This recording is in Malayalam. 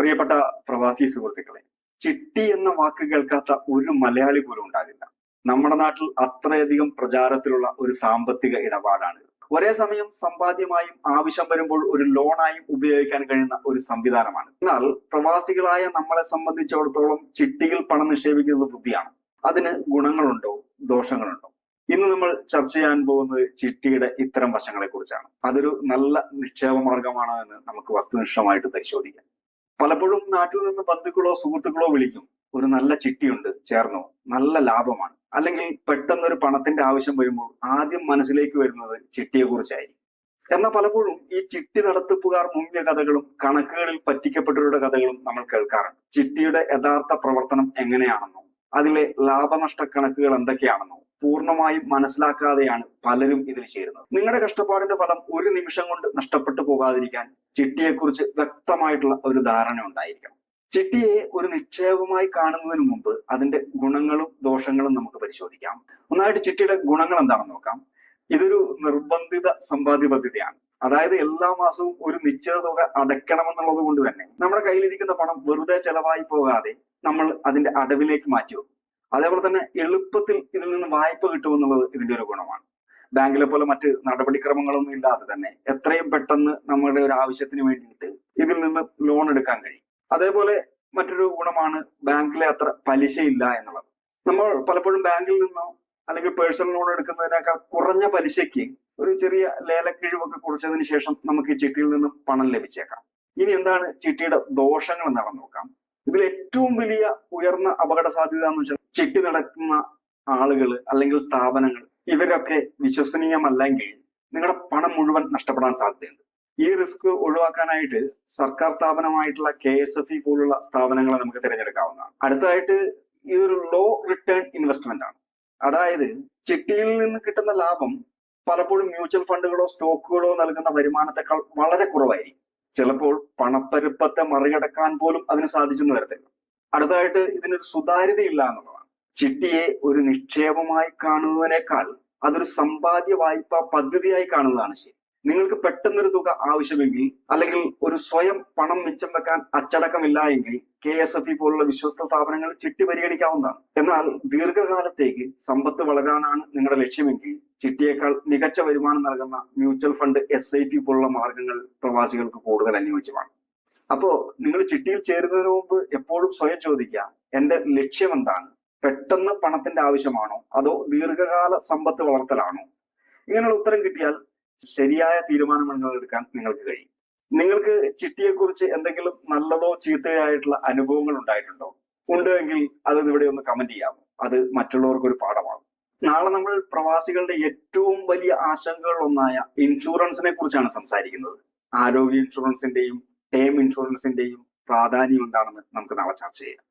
പ്രിയപ്പെട്ട പ്രവാസി സുഹൃത്തുക്കളെ, ചിട്ടി എന്ന വാക്ക് കേൾക്കാത്ത ഒരു മലയാളി പോലും ഉണ്ടാകില്ല. നമ്മുടെ നാട്ടിൽ അത്രയധികം പ്രചാരത്തിലുള്ള ഒരു സാമ്പത്തിക ഇടപാടാണ്. ഒരേ സമയം സമ്പാദ്യമായും ആവശ്യം വരുമ്പോൾ ഒരു ലോണായും ഉപയോഗിക്കാൻ കഴിയുന്ന ഒരു സംവിധാനമാണ്. എന്നാൽ പ്രവാസികളായ നമ്മളെ സംബന്ധിച്ചിടത്തോളം ചിട്ടിയിൽ പണം നിക്ഷേപിക്കുന്നത് ബുദ്ധിയാണ്. അതിന് ഗുണങ്ങളുണ്ടോ ദോഷങ്ങളുണ്ടോ? ഇന്ന് നമ്മൾ ചർച്ച ചെയ്യാൻ പോകുന്നത് ചിട്ടിയുടെ ഇത്തരം വശങ്ങളെ കുറിച്ചാണ്. അതൊരു നല്ല നിക്ഷേപ മാർഗമാണോ എന്ന് നമുക്ക് വസ്തുനിഷ്ഠമായിട്ട് പരിശോധിക്കാം. പലപ്പോഴും നാട്ടിൽ നിന്ന് ബന്ധുക്കളോ സുഹൃത്തുക്കളോ വിളിക്കും, ഒരു നല്ല ചിട്ടിയുണ്ട്, ചേർന്നോ, നല്ല ലാഭമാണ്. അല്ലെങ്കിൽ പെട്ടെന്നൊരു പണത്തിന്റെ ആവശ്യം വരുമ്പോൾ ആദ്യം മനസ്സിലേക്ക് വരുന്നത് ചിട്ടിയെ കുറിച്ചായിരിക്കും. എന്നാൽ പലപ്പോഴും ഈ ചിട്ടി നടത്തിപ്പുകാർ മുങ്ങിയ കഥകളും കണക്കുകളിൽ പറ്റിക്കപ്പെട്ടവരുടെ കഥകളും നമ്മൾ കേൾക്കാറുണ്ട്. ചിട്ടിയുടെ യഥാർത്ഥ പ്രവർത്തനം എങ്ങനെയാണെന്നോ അതിലെ ലാഭനഷ്ട കണക്കുകൾ എന്തൊക്കെയാണെന്നോ പൂർണ്ണമായും മനസ്സിലാക്കാതെയാണ് പലരും ഇതിൽ ചേരുന്നത്. നിങ്ങളുടെ കഷ്ടപ്പാടിന്റെ ഫലം ഒരു നിമിഷം കൊണ്ട് നഷ്ടപ്പെട്ടു പോകാതിരിക്കാൻ ചിട്ടിയെക്കുറിച്ച് വ്യക്തമായിട്ടുള്ള ഒരു ധാരണ ഉണ്ടായിരിക്കണം. ചിട്ടിയെ ഒരു നിക്ഷേപമായി കാണുന്നതിന് മുമ്പ് അതിന്റെ ഗുണങ്ങളും ദോഷങ്ങളും നമുക്ക് പരിശോധിക്കാം. ഒന്നായിട്ട് ചിട്ടിയുടെ ഗുണങ്ങൾ എന്താണെന്ന് നോക്കാം. ഇതൊരു നിർബന്ധിത സമ്പാദ്യ പദ്ധതിയാണ്. അതായത് എല്ലാ മാസവും ഒരു നിശ്ചിത തുക അടയ്ക്കണമെന്നുള്ളത് കൊണ്ട് തന്നെ നമ്മുടെ കയ്യിലിരിക്കുന്ന പണം വെറുതെ ചെലവായി പോകാതെ നമ്മൾ അതിന്റെ അടവിലേക്ക് മാറ്റി വെക്കും. അതേപോലെ തന്നെ എളുപ്പത്തിൽ ഇതിൽ നിന്ന് വായ്പ കിട്ടുമെന്നുള്ളത് ഇതിന്റെ ഒരു ഗുണമാണ്. ബാങ്കിലെ പോലെ മറ്റ് നടപടിക്രമങ്ങളൊന്നും ഇല്ലാതെ തന്നെ എത്രയും പെട്ടെന്ന് നമ്മുടെ ഒരു ആവശ്യത്തിന് വേണ്ടിയിട്ട് ഇതിൽ നിന്ന് ലോൺ എടുക്കാൻ കഴിയും. അതേപോലെ മറ്റൊരു ഗുണമാണ് ബാങ്കിലെ അത്ര പലിശയില്ല എന്നുള്ളത്. നമ്മൾ പലപ്പോഴും ബാങ്കിൽ നിന്നോ അല്ലെങ്കിൽ പേഴ്സണൽ ലോൺ എടുക്കുന്നതിനേക്കാൾ കുറഞ്ഞ പലിശയ്ക്ക് ഒരു ചെറിയ ലേലക്കിഴിവൊക്കെ കുറിച്ചതിന് ശേഷം നമുക്ക് ഈ ചിട്ടിയിൽ നിന്നും പണം ലഭിച്ചേക്കാം. ഇനി എന്താണ് ചിട്ടിയുടെ ദോഷങ്ങൾ എന്താണെന്ന് നോക്കാം. ഇതിൽ ഏറ്റവും വലിയ ഉയർന്ന അപകട സാധ്യത എന്ന് വെച്ചാൽ ചിട്ടി നടക്കുന്ന ആളുകൾ അല്ലെങ്കിൽ സ്ഥാപനങ്ങൾ ഇവരൊക്കെ വിശ്വസനീയമല്ലെങ്കിൽ നിങ്ങളുടെ പണം മുഴുവൻ നഷ്ടപ്പെടാൻ സാധ്യതയുണ്ട്. ഈ റിസ്ക് ഒഴിവാക്കാനായിട്ട് സർക്കാർ സ്ഥാപനമായിട്ടുള്ള KSFE പോലുള്ള സ്ഥാപനങ്ങളെ നമുക്ക് തിരഞ്ഞെടുക്കാവുന്നതാണ്. അടുത്തതായിട്ട് ഇതൊരു ലോ റിട്ടേൺ ഇൻവെസ്റ്റ്മെന്റ് ആണ്. അതായത് ചിട്ടിയിൽ നിന്ന് കിട്ടുന്ന ലാഭം പലപ്പോഴും മ്യൂച്വൽ ഫണ്ടുകളോ സ്റ്റോക്കുകളോ നൽകുന്ന വരുമാനത്തെക്കാൾ വളരെ കുറവായിരിക്കും. ചിലപ്പോൾ പണപ്പെരുപ്പത്തെ മറികടക്കാൻ പോലും അതിന് സാധിച്ചെന്ന് വരത്തില്ല. അടുത്തതായിട്ട് ഇതിനൊരു സുതാര്യതയില്ല എന്നുള്ളതാണ്. ചിട്ടിയെ ഒരു നിക്ഷേപമായി കാണുന്നതിനേക്കാൾ അതൊരു സമ്പാദ്യ വായ്പ പദ്ധതിയായി കാണുന്നതാണ് ശരി. നിങ്ങൾക്ക് പെട്ടെന്നൊരു തുക ആവശ്യമെങ്കിൽ അല്ലെങ്കിൽ ഒരു സ്വയം പണം മിച്ചം വെക്കാൻ അച്ചടക്കമില്ല എങ്കിൽ KSFE പോലുള്ള വിശ്വസ്ത സ്ഥാപനങ്ങൾ ചിട്ടി പരിഗണിക്കാവുന്നതാണ്. എന്നാൽ ദീർഘകാലത്തേക്ക് സമ്പത്ത് വളരാനാണ് നിങ്ങളുടെ ലക്ഷ്യമെങ്കിൽ ചിട്ടിയേക്കാൾ മികച്ച വരുമാനം നൽകുന്ന മ്യൂച്വൽ ഫണ്ട് SIP പോലുള്ള മാർഗങ്ങൾ പ്രവാസികൾക്ക് കൂടുതൽ അനുയോജ്യമാണ്. അപ്പോ നിങ്ങൾ ചിട്ടിയിൽ ചേരുന്നതിന് മുമ്പ് എപ്പോഴും സ്വയം ചോദിക്കുക, എന്റെ ലക്ഷ്യം എന്താണ്? പെട്ടെന്ന് പണത്തിന്റെ ആവശ്യമാണോ അതോ ദീർഘകാല സമ്പത്ത് വളർത്തലാണോ? ഇങ്ങനെയുള്ള ഉത്തരം കിട്ടിയാൽ ശരിയായ തീരുമാനങ്ങൾ എടുക്കാൻ നിങ്ങൾക്ക് കഴിയും. നിങ്ങൾക്ക് ചിട്ടിയെക്കുറിച്ച് എന്തെങ്കിലും നല്ലതോ ചീത്തയോ ആയിട്ടുള്ള അനുഭവങ്ങൾ ഉണ്ടായിട്ടുണ്ടോ? ഉണ്ടെങ്കിൽ അത് ഇവിടെ ഒന്ന് കമന്റ് ചെയ്യാമോ? അത് മറ്റുള്ളവർക്ക് ഒരു പാഠമാകും. നാളെ നമ്മൾ പ്രവാസികളുടെ ഏറ്റവും വലിയ ആശങ്കകൾ ഒന്നായ ഇൻഷുറൻസിനെ കുറിച്ചാണ് സംസാരിക്കുന്നത്. ആരോഗ്യ ഇൻഷുറൻസിന്റെയും ടേം ഇൻഷുറൻസിന്റെയും പ്രാധാന്യം എന്താണെന്ന് നമുക്ക് നാളെ ചർച്ച ചെയ്യാം.